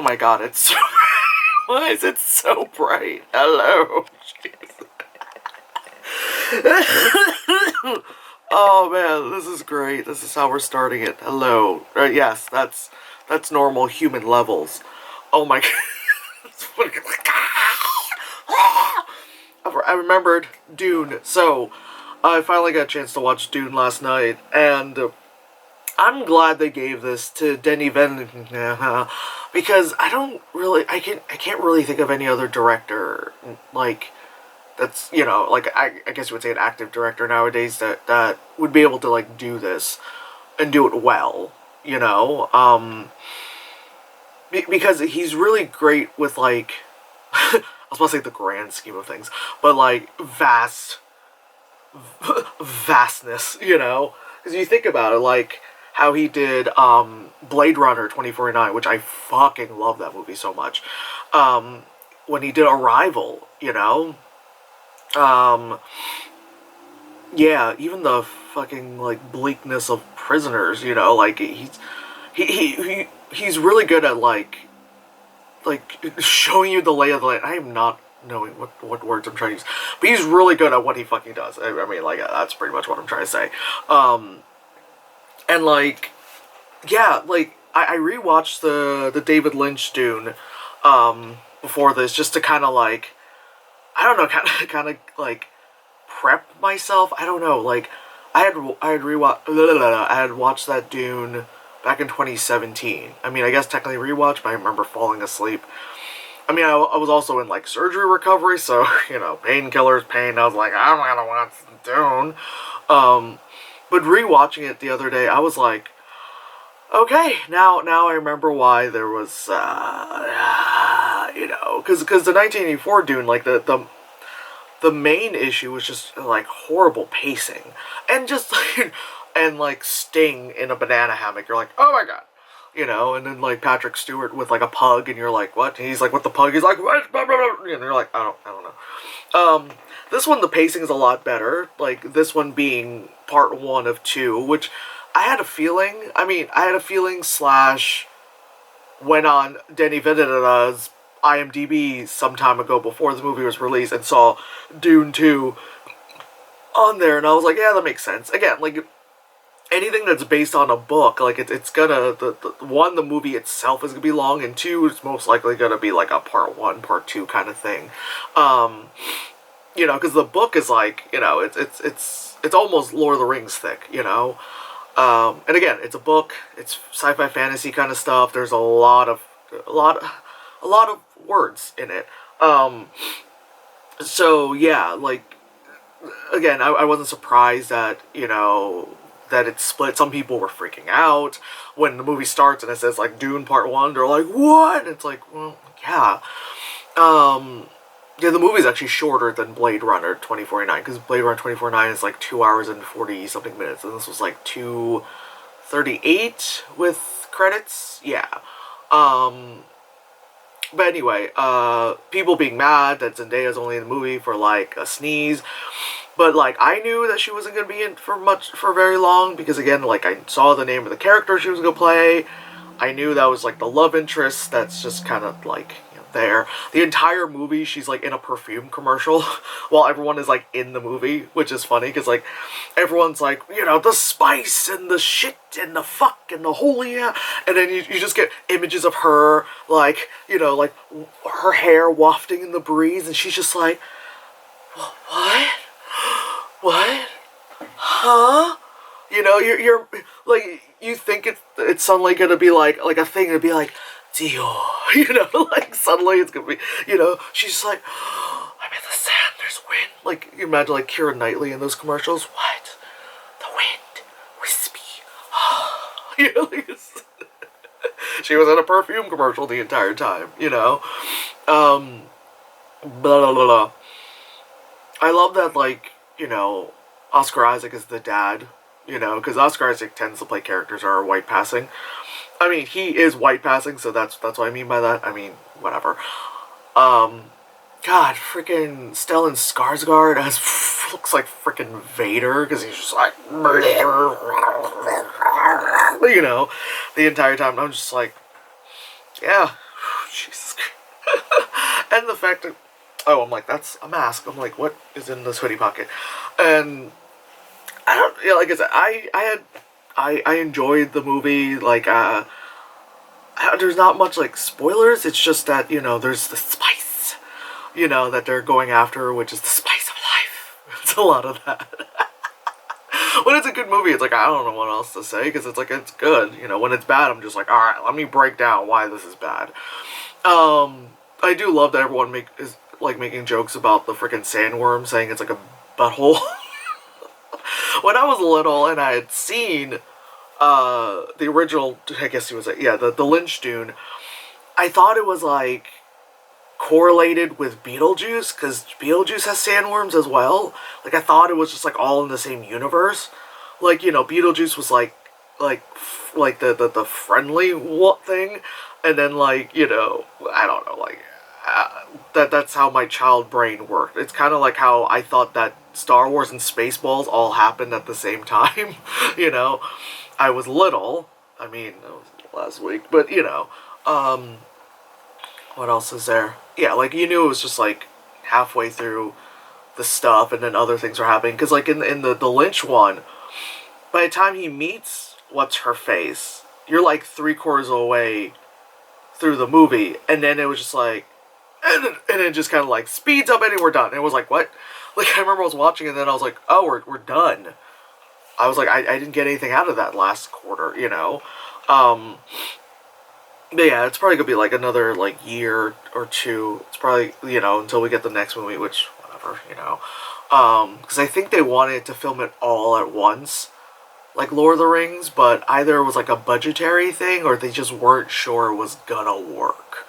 Oh my god, it's so... Why is it so bright? Hello. Oh man, this is great. This is how we're starting it. Hello. Yes, that's normal human levels. Oh my god. I remembered Dune. So, I finally got a chance to watch Dune last night, and I'm glad they gave this to Denis Villeneuve, because I can't really think of any other director, like, that's, like, I guess you would say an active director nowadays that would be able to, like, do this and do it well, because he's really great with, like, I was about to say the grand scheme of things, but, like, vastness, because you think about it, like, how he did Blade Runner 2049, which I fucking love that movie so much, when he did Arrival, yeah, even the fucking, like, bleakness of Prisoners, like, he's really good at, like, showing you the lay of the land. I am not knowing what words I'm trying to use, but he's really good at what he fucking does. I mean, like, that's pretty much what I'm trying to say. And, like, yeah, like, I rewatched the David Lynch Dune, before this, just to kind of, like, I don't know, kind of, like, prep myself. I don't know, like, I had watched that Dune back in 2017. I mean, I guess technically rewatch, but I remember falling asleep. I mean, I was also in, like, surgery recovery, so, painkillers, pain. I was like, I'm gonna watch Dune. But rewatching it the other day, I was like, okay, now I remember why there was, because the 1984 Dune, like, the main issue was just, like, horrible pacing, and just, like, and, like, Sting in a banana hammock. You're like, oh my god, and then, like, Patrick Stewart with, like, a pug, and you're like, what? And he's like, what the pug? He's like, what? Blah, blah, blah. And you're like, I don't know. This one, the pacing is a lot better, like, this one being part 1 of 2, which I had a feeling / went on Denis Villeneuve's IMDb some time ago before the movie was released and saw Dune 2 on there, and I was like, yeah, that makes sense. Again, like, anything that's based on a book, like, it's gonna, the movie itself is gonna be long, and 2, it's most likely gonna be, like, a part 1, part 2 kind of thing. Because the book is, like, it's almost Lord of the Rings thick, and again, it's a book, it's sci-fi fantasy kind of stuff, there's a lot of words in it. So, yeah, like, again, I wasn't surprised that, that it's split. Some people were freaking out when the movie starts and it says, like, Dune Part 1. They're like, what? And it's like, well, yeah. Yeah, the movie's actually shorter than Blade Runner 2049, because Blade Runner 2049 is, like, 2 hours and 40-something minutes, and this was, like, 2:38 with credits? Yeah. But anyway, people being mad that Zendaya's only in the movie for, like, a sneeze. But, like, I knew that she wasn't going to be in for very long, because, again, like, I saw the name of the character she was going to play. I knew that was, like, the love interest that's just kind of, like, there. The entire movie, she's, like, in a perfume commercial while everyone is, like, in the movie, which is funny, because, like, everyone's like, the spice and the shit and the fuck and the holy, and then you just get images of her, like, like, her hair wafting in the breeze, and she's just like, what? What? Huh? You're like, you think it's suddenly gonna be like a thing to be like, Dior, like, suddenly it's gonna be, she's just like, oh, I'm in the sand, there's wind. Like, you imagine, like, Keira Knightley in those commercials. What? The wind, wispy. Like, she was in a perfume commercial the entire time, blah, blah, blah, blah. I love that, like, Oscar Isaac is the dad, because Oscar Isaac tends to play characters that are white passing. I mean, he is white passing, so that's what I mean by that. I mean, whatever. God, freaking Stellan Skarsgård looks like freaking Vader, because he's just like, the entire time. I'm just like, yeah, Jesus Christ. And the fact that, oh, I'm like, that's a mask. I'm like, what is in this hoodie pocket? And I don't, yeah, like I said, I enjoyed the movie. Like, there's not much like spoilers. It's just that, there's the spice, that they're going after, which is the spice of life. It's a lot of that. When it's a good movie, it's like, I don't know what else to say, because it's like, it's good. When it's bad, I'm just like, alright, let me break down why this is bad. I do love that everyone is like making jokes about the freaking sandworm, saying it's like a butthole. When I was little and I had seen the original, I guess it was, yeah, the Lynch Dune, I thought it was like correlated with Beetlejuice, because Beetlejuice has sandworms as well. Like, I thought it was just like all in the same universe. Like, Beetlejuice was like the friendly thing, and then like, I don't know, like, that's how my child brain worked. It's kind of like how I thought that Star Wars and Spaceballs all happened at the same time. I was little. I mean, that was last week, but what else is there? Yeah, like, you knew it was just like halfway through the stuff, and then other things were happening. Because like in the Lynch one, by the time he meets what's her face, you're like 3/4 away through the movie, and then it was just like, and it just kind of like speeds up, and we're done. And it was like, what? Like, I remember I was watching, and then I was like, oh, we're done. I was like, I didn't get anything out of that last quarter, But yeah, it's probably gonna be like another like year or two. It's probably, until we get the next movie, which whatever, because I think they wanted to film it all at once, like Lord of the Rings, but either it was like a budgetary thing or they just weren't sure it was gonna work.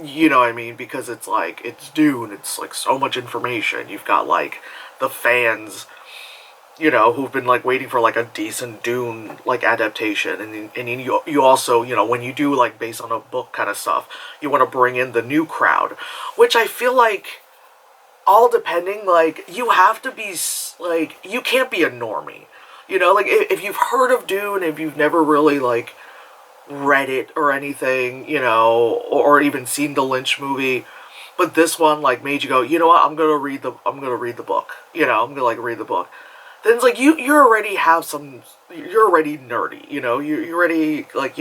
You know what I mean? Because it's like, it's Dune, it's like so much information. You've got like the fans, who've been like waiting for like a decent Dune like adaptation, and you also, when you do like based on a book kind of stuff, you want to bring in the new crowd, which I feel like, all depending, like, you have to be like, you can't be a normie, like, if you've heard of Dune, if you've never really like read it or anything, or even seen the Lynch movie, but this one like made you go, you know what, I'm gonna read the book, I'm gonna like read the book. Then it's like, you already have you're already nerdy, you already, like,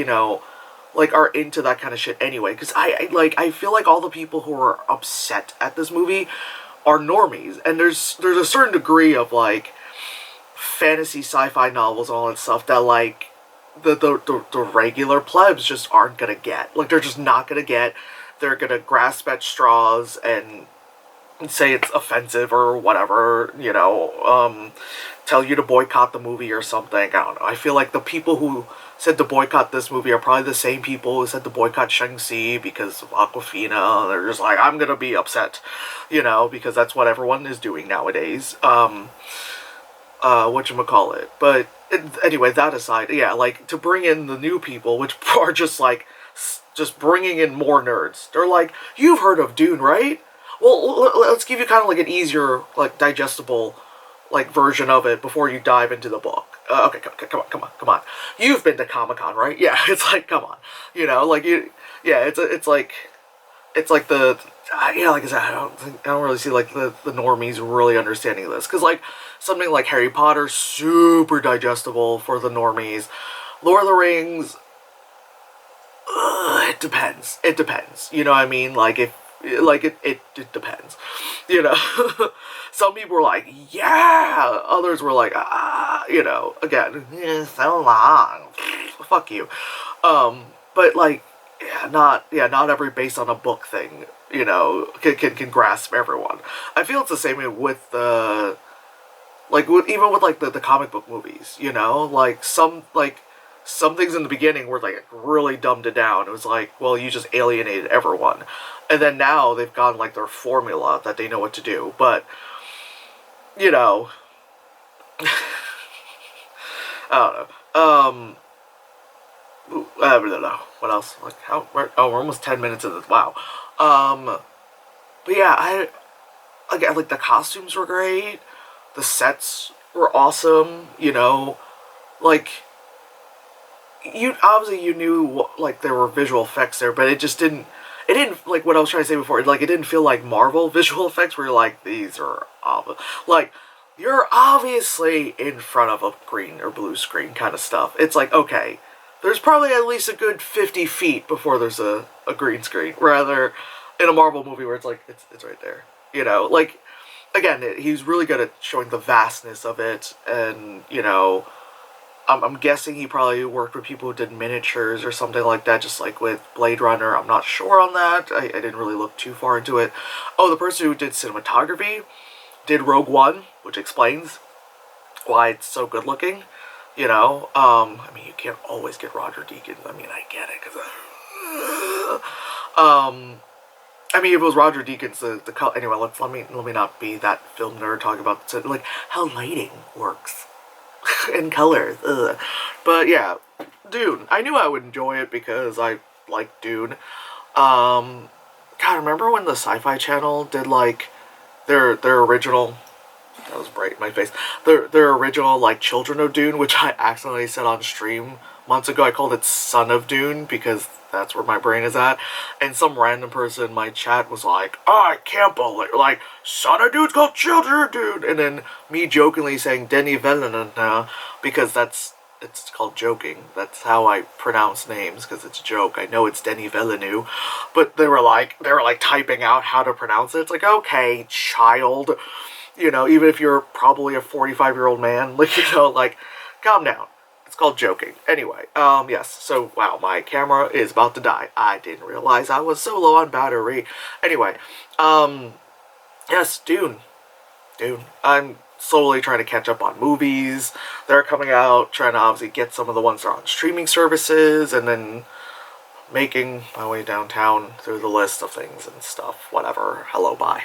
like, are into that kind of shit anyway. Because I feel like all the people who are upset at this movie are normies, and there's a certain degree of like fantasy sci-fi novels and all that stuff that like the regular plebs just aren't gonna get. Like, they're just not gonna get. They're gonna grasp at straws and say it's offensive or whatever, tell you to boycott the movie or something. I don't know. I feel like the people who said to boycott this movie are probably the same people who said to boycott Shang-Chi because of Aquafina. They're just like, I'm gonna be upset, because that's what everyone is doing nowadays. Whatchamacallit. But anyway, that aside, yeah, like, to bring in the new people, which are just like, just bringing in more nerds. They're like, you've heard of Dune, right? Well, let's give you kind of like an easier, like, digestible, like, version of it before you dive into the book. Okay, come on. You've been to Comic-Con, right? Yeah, it's like, come on. Like, yeah, it's like the, yeah, like I said, I don't really see, like, the normies really understanding this. Because, like, something like Harry Potter, super digestible for the normies. Lord of the Rings, it depends. It depends. You know what I mean? Like, if, like, it depends. Some people were like, yeah! Others were like, again, so long. Fuck you. But, like, not every based on a book thing, can grasp everyone. I feel it's the same way with the, like, even with, like, the comic book movies, like, some things in the beginning were, like, really dumbed it down. It was like, well, you just alienated everyone. And then now they've gotten, like, their formula that they know what to do. But, I don't know. I don't know. What else? Like, we're almost 10 minutes into this. Wow. But yeah, again, like, the costumes were great. The sets were awesome, like, you obviously you knew what, like there were visual effects there, but it just didn't. It didn't like what I was trying to say before. Like it didn't feel like Marvel visual effects where you're like these are obvious. Like you're obviously in front of a green or blue screen kind of stuff. It's like okay, there's probably at least a good 50 feet before there's a green screen. Rather, in a Marvel movie where it's like it's right there. You know, like again, he's really good at showing the vastness of it, and you know, I'm guessing he probably worked with people who did miniatures or something like that, just like with Blade Runner. I'm not sure on that. I didn't really look too far into it. Oh, the person who did cinematography did Rogue One, which explains why it's so good looking. You know, I mean, you can't always get Roger Deakins. I mean, I get it, because... I mean, if it was Roger Deakins, the color... Anyway, let me not be that film nerd talking about, like, how lighting works. In colors. Ugh. But yeah, Dune. I knew I would enjoy it because I like Dune. God, remember when the Sci-Fi Channel did like their original? That was bright in my face. Their original like Children of Dune, which I accidentally said on stream months ago. I called it Son of Dune because that's where my brain is at. And some random person in my chat was like, oh, I can't believe, like, Son of Dune's called Children of Dune. And then me jokingly saying Denis Villeneuve because it's called joking. That's how I pronounce names because it's a joke. I know it's Denis Villeneuve, but they were like typing out how to pronounce it. It's like, okay, child, you know, even if you're probably a 45-year-old man, like, you know, like, calm down. It's called joking. Anyway, yes, so, wow, my camera is about to die. I didn't realize I was so low on battery. Anyway, yes, Dune. I'm slowly trying to catch up on movies that are coming out, trying to obviously get some of the ones that are on streaming services, and then making my way downtown through the list of things and stuff. Whatever. Hello, bye.